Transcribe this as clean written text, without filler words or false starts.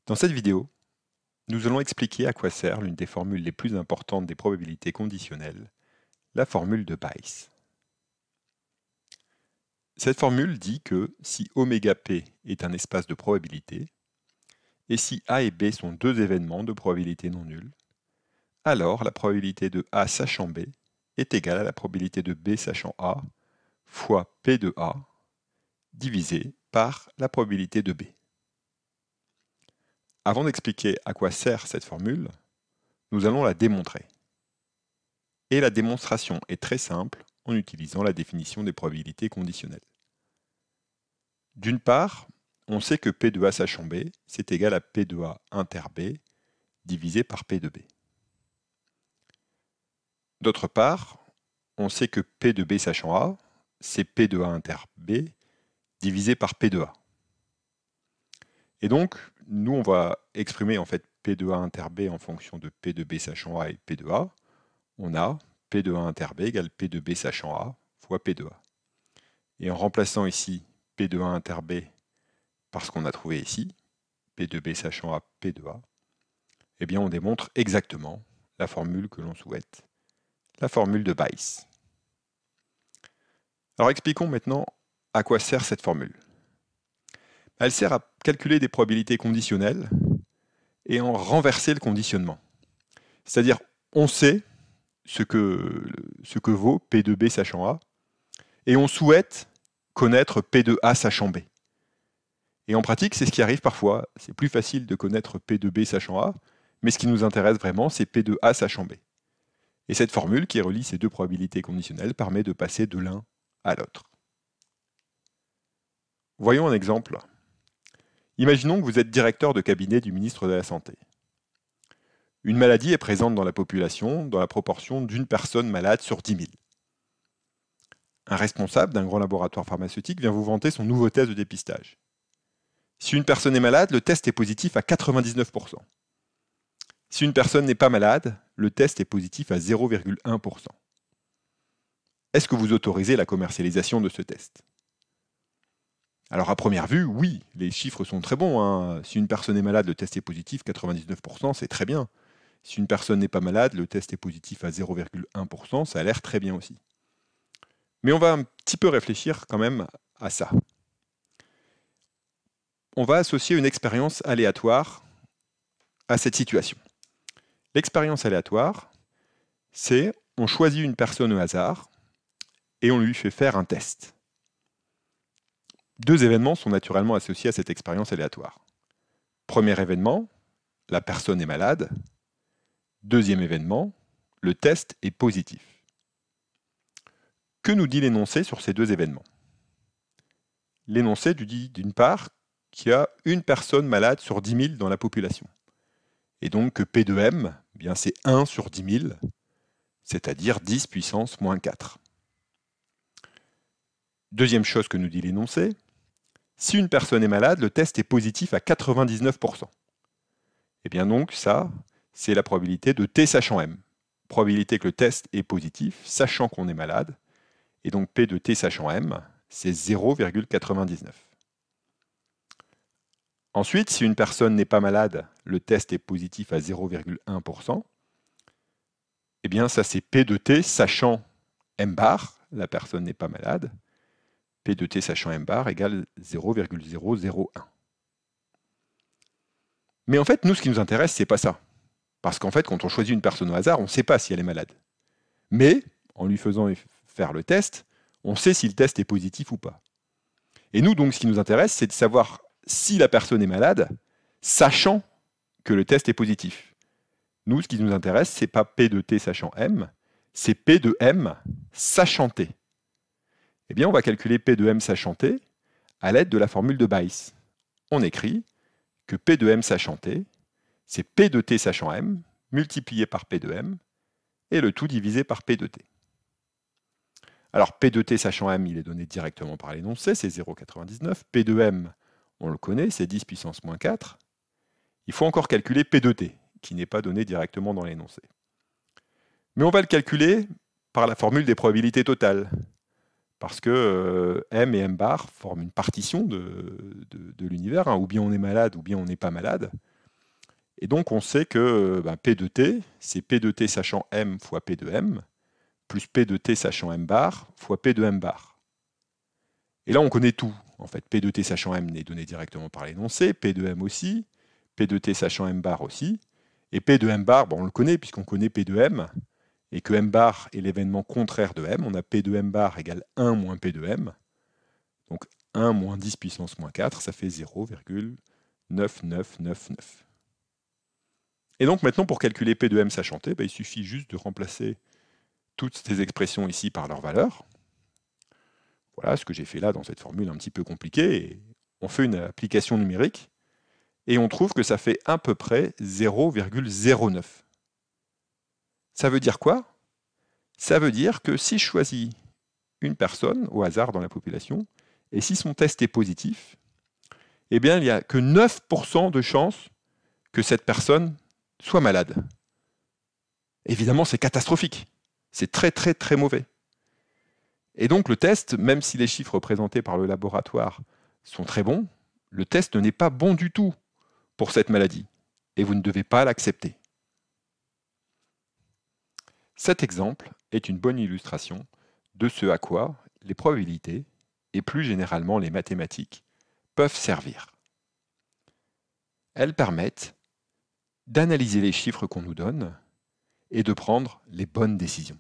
Dans cette vidéo, nous allons expliquer à quoi sert l'une des formules les plus importantes des probabilités conditionnelles, la formule de Bayes. Cette formule dit que si oméga p est un espace de probabilité, et si A et B sont deux événements de probabilité non nulle, alors la probabilité de A sachant B est égale à la probabilité de B sachant A fois P de A divisé par la probabilité de B. Avant d'expliquer à quoi sert cette formule, nous allons la démontrer. Et la démonstration est très simple en utilisant la définition des probabilités conditionnelles. D'une part, on sait que P de A sachant B, c'est égal à P de A inter B divisé par P de B. D'autre part, on sait que P de B sachant A, c'est P de A inter B divisé par P de A. Et donc, nous, on va exprimer en fait P de A inter B en fonction de P de B sachant A et P de A. On a P de A inter B égale P de B sachant A fois P de A. Et en remplaçant ici P de A inter B par ce qu'on a trouvé ici, P de B sachant A, P de A, eh bien on démontre exactement la formule que l'on souhaite, la formule de Bayes. Alors expliquons maintenant à quoi sert cette formule. Elle sert à calculer des probabilités conditionnelles et en renverser le conditionnement. C'est-à-dire, on sait ce que vaut P de B sachant A, et on souhaite connaître P de A sachant B. Et en pratique, c'est ce qui arrive parfois. C'est plus facile de connaître P de B sachant A, mais ce qui nous intéresse vraiment, c'est P de A sachant B. Et cette formule qui relie ces deux probabilités conditionnelles permet de passer de l'un à l'autre. Voyons un exemple. Imaginons que vous êtes directeur de cabinet du ministre de la Santé. Une maladie est présente dans la population dans la proportion d'une personne malade sur 10 000. Un responsable d'un grand laboratoire pharmaceutique vient vous vanter son nouveau test de dépistage. Si une personne est malade, le test est positif à 99%. Si une personne n'est pas malade, le test est positif à 0,1%. Est-ce que vous autorisez la commercialisation de ce test? Alors à première vue, oui, les chiffres sont très bons, hein. Si une personne est malade, le test est positif, 99%, c'est très bien. Si une personne n'est pas malade, le test est positif à 0,1%, ça a l'air très bien aussi. Mais on va un petit peu réfléchir quand même à ça. On va associer une expérience aléatoire à cette situation. L'expérience aléatoire, c'est on choisit une personne au hasard et on lui fait faire un test. Deux événements sont naturellement associés à cette expérience aléatoire. Premier événement, la personne est malade. Deuxième événement, le test est positif. Que nous dit l'énoncé sur ces deux événements? L'énoncé dit d'une part qu'il y a une personne malade sur 10 000 dans la population. Et donc que P de M, eh bien c'est 1 sur 10 000, c'est-à-dire 10 puissance moins 4. Deuxième chose que nous dit l'énoncé, si une personne est malade, le test est positif à 99%. Et bien donc ça, c'est la probabilité de T sachant M. Probabilité que le test est positif, sachant qu'on est malade. Et donc P de T sachant M, c'est 0,99. Ensuite, si une personne n'est pas malade, le test est positif à 0,1%. Eh bien ça c'est P de T sachant M bar, la personne n'est pas malade. P de T sachant M bar égale 0,001. Mais en fait, nous, ce qui nous intéresse, c'est pas ça. Parce qu'en fait, quand on choisit une personne au hasard, on ne sait pas si elle est malade. Mais, en lui faisant faire le test, on sait si le test est positif ou pas. Et nous, donc, ce qui nous intéresse, c'est de savoir si la personne est malade, sachant que le test est positif. Nous, ce qui nous intéresse, c'est pas P de T sachant M, c'est P de M sachant T. Eh bien, on va calculer P de M sachant T à l'aide de la formule de Bayes. On écrit que P de M sachant T, c'est P de T sachant M multiplié par P de M et le tout divisé par P de T. Alors P de T sachant M, il est donné directement par l'énoncé, c'est 0,99. P de M, on le connaît, c'est 10 puissance moins 4. Il faut encore calculer P de T, qui n'est pas donné directement dans l'énoncé. Mais on va le calculer par la formule des probabilités totales. Parce que M et M bar forment une partition de l'univers, hein. Ou bien on est malade, ou bien on n'est pas malade. Et donc on sait que P de t, c'est P de t sachant m fois P de m, plus P de t sachant m bar fois P de m bar. Et là on connaît tout. En fait, P de t sachant m est donné directement par l'énoncé, P de m aussi, P de t sachant m bar aussi, et P de m bar, on le connaît puisqu'on connaît P de m, et que m bar est l'événement contraire de m, on a P de m bar égale 1 moins P de m, donc 1 moins 10 puissance moins 4, ça fait 0,9999. Et donc maintenant, pour calculer P de m sachant t, il suffit juste de remplacer toutes ces expressions ici par leur valeur. Voilà ce que j'ai fait là dans cette formule un petit peu compliquée. Et on fait une application numérique, et on trouve que ça fait à peu près 0,09. Ça veut dire quoi? Ça veut dire que si je choisis une personne au hasard dans la population, et si son test est positif, eh bien, il n'y a que 9% de chances que cette personne soit malade. Évidemment, c'est catastrophique. C'est très très très mauvais. Et donc le test, même si les chiffres présentés par le laboratoire sont très bons, le test n'est pas bon du tout pour cette maladie. Et vous ne devez pas l'accepter. Cet exemple est une bonne illustration de ce à quoi les probabilités, et plus généralement les mathématiques, peuvent servir. Elles permettent d'analyser les chiffres qu'on nous donne et de prendre les bonnes décisions.